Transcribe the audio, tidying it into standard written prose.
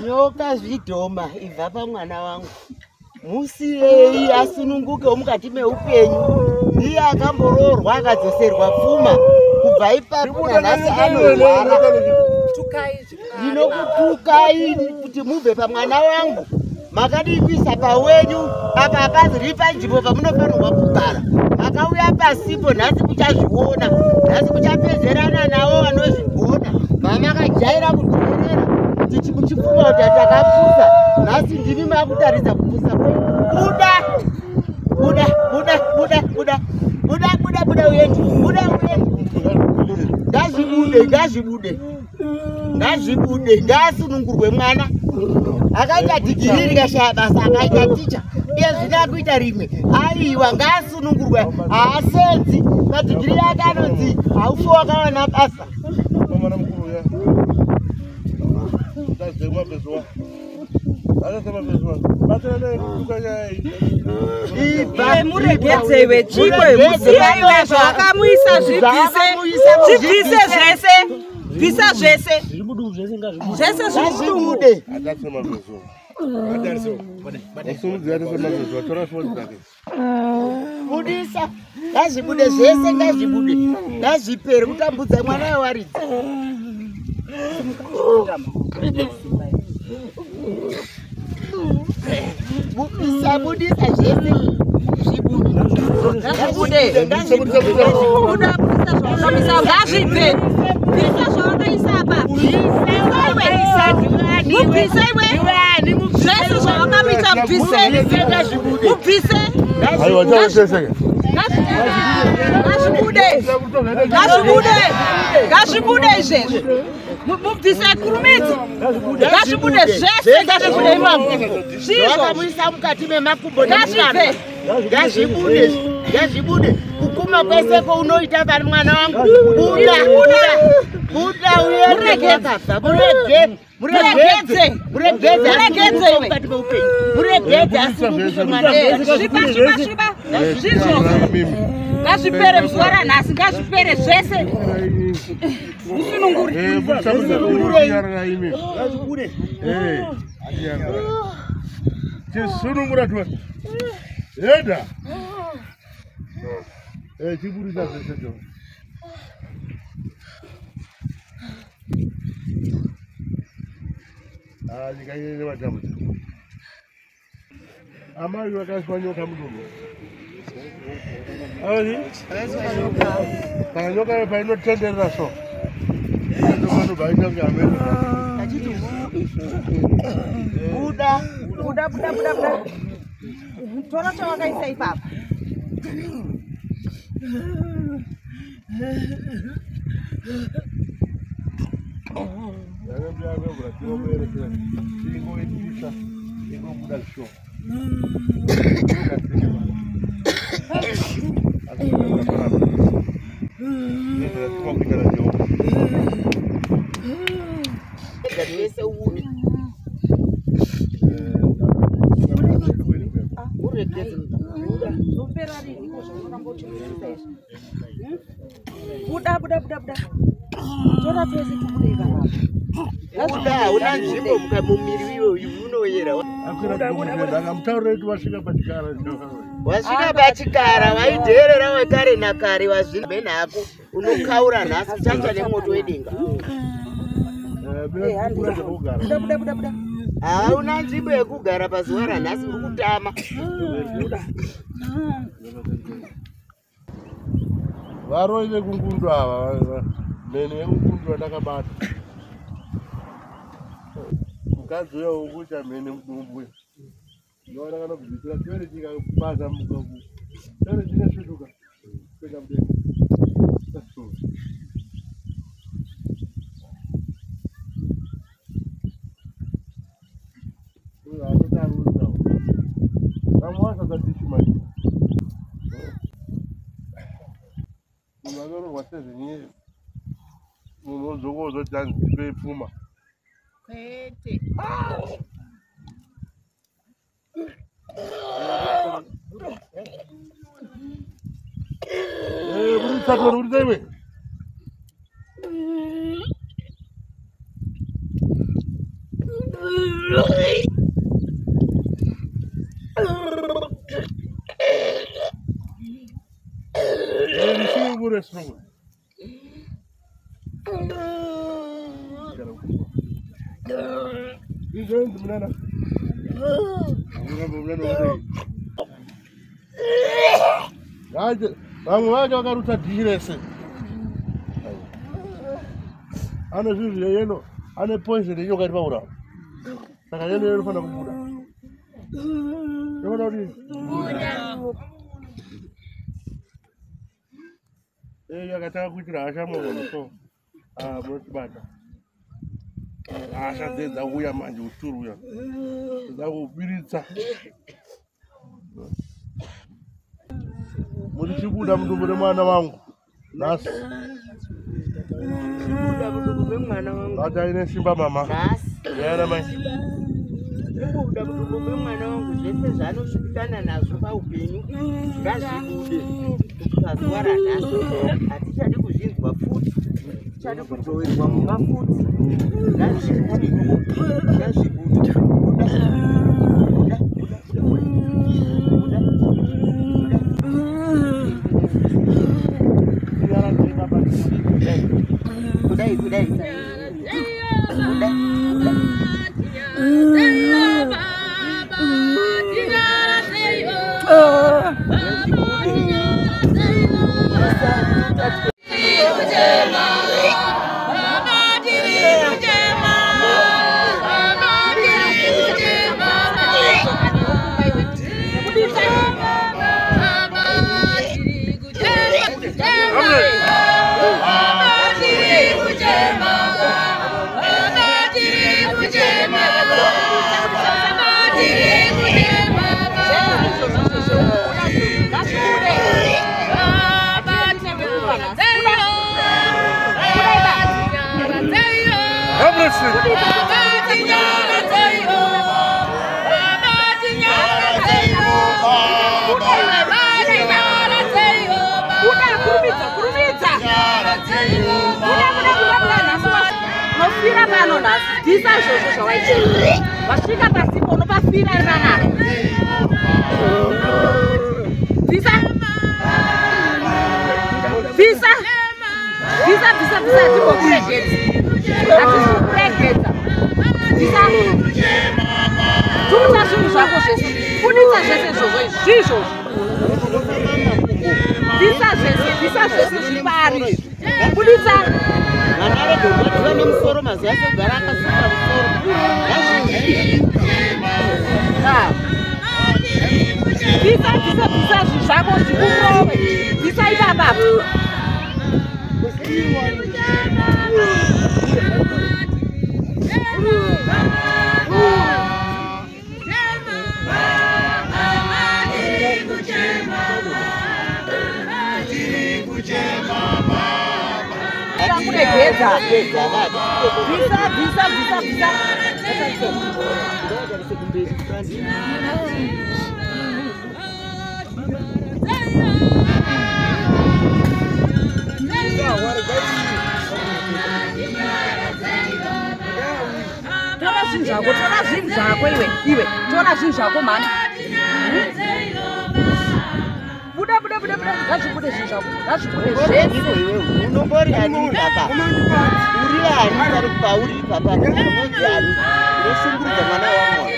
Nyoka zvidhoma ibva pamwana wangu. Musiyei asununguke mukati meupenyu. Ndiye akamboroorwa akadzoserwa pfuma. Kubva ipapo nanhasi anorwara. Ndinokutukai kuti mubve pamwana wangu. Makadivisa pawenyu apa hapazi riri panzvimbo pamunofanirwa kugara. Makauya pasipo, nhasi muchazviona. Nhasi muchapedzerana navo vanozvigona. Mamakajaira kudhorera tichimuchipfuma kuti takapusa. Nhasi ndimi makutaridza kupusa kwenyu. Buda uyendi. Ngazvibude, ngaasunungurwe mwana. Akaita digiri rikashaya basa akaita ticha. Iye zvino akuita rimwe. Aiwa ngaasunungurwe. Haasenzi. Madigiri yake anonzi haufi wakawana basa. Muregedzewe chikwe musiyaiwe zvakamuisa zvibvise zvese. Bvisa zvese. Zvese zvibude. Budisa. Ngazvibude zvese, ngazvibude. Ngazvipere kutambudza mwana wewaridzi. Budisa zvese. Ngazvibude. Ngazvibve. Bvisa zvawakaisa apa. Mubvise iwe. Zvese zvawakamuita mubvise. Mubvise. Ngazvibude izvezvi. Mubvise kurumidza. Ngazvibude zvese. Ngazvibude imangu. Zvakamuisa mukati memakumbo nezvivara. Ngazvibude. Kukuma kwese kwaunoita pari mwana wangu. Buda uyeregedze. Asununguse mwana. Sviba. Ngazvipere muzuva ranhasi, ngazvipere zvese. Musunungure. Chisunungura tu. Eda. Chiburisa zvese tu. Ndikaine matambudziko. Amai vakaiswa nyoka mudumu. Kana nyoka painotenderera so. Buda. Tora chawakaisa ipapa. Buda. Tora pese tukudeka. Una nzvimbo mumiri iyoyo unoyera. Wasvika pachikara waidherera wekare nakare wazvina benhako unokaura nhasi chacha nemoto wedenga. Buda. Hauna nzvimbo yekugara pazuva ranhasi uri kutama. Varoine kungundu ava. Mene yekungundu vandakabata. Mukadzi uyo ukucha mene mudumbu. Ndinoona kana kubvisira tere chikabaza mukabu. Tere chinesvituka. Peka mudeni. Vamwasa dzatichimani. Munhu wasezvinyi munhu uzokozo tanzipe pfuma. Kwete. Uri tsakoro uri daiwe. strong. Vamwe vacho vakarutsa dhishi rese. Ane zvinhu yeno, ane poison yenyoka iri paurao. Saka yeno inofanira kubuda. Inofanira kuti yakatanga kuitira hasha munhu so munotibata. Hasha dzauya manje uturu uya. Dzakubiritsa. Muri chibuda mudumbu remwana wangu. Nhasi. Chibuda mudumbu remwana wangu. Vata ine simba mama. Nhasi. Yana mai. Chibuda mudumbu remwana wangu. Zvese zvaanosvikana nazvo paupenyu ngazvibude pazuva ranhasi. Hatichadi kuzvinzwa futi. Tichadi kudzowerwa mumba futi. Ngazvibude. Ngazvibude. Kudai. Nofira pano nhasi, dhisa izvozvo zvawaita. Wasvika pasipo unopafira irana. Dhisa. Hatikukuregedza. Dhisa. Turutsa zvinhu zvako zvese. Buditsa zvese izvozvo izvizvo. Dhisa zvese zvipari. Buditsa. Vanare dhokodheya nemusoro mazuva segara akasara musoro. Dhisa zvako zvikurove. Dhisa ipapapo. Kuregedza. Dhisa. Tora zvinhu zvako iwe. Tora zvinhu zvako mani. Buda. Ngazvibude zvinhu zvako. Ngazvibude zvese. Unombori ani baba? Uri ani pari pauri baba? Unonzi ani? Unoshungurudza mwana wangu.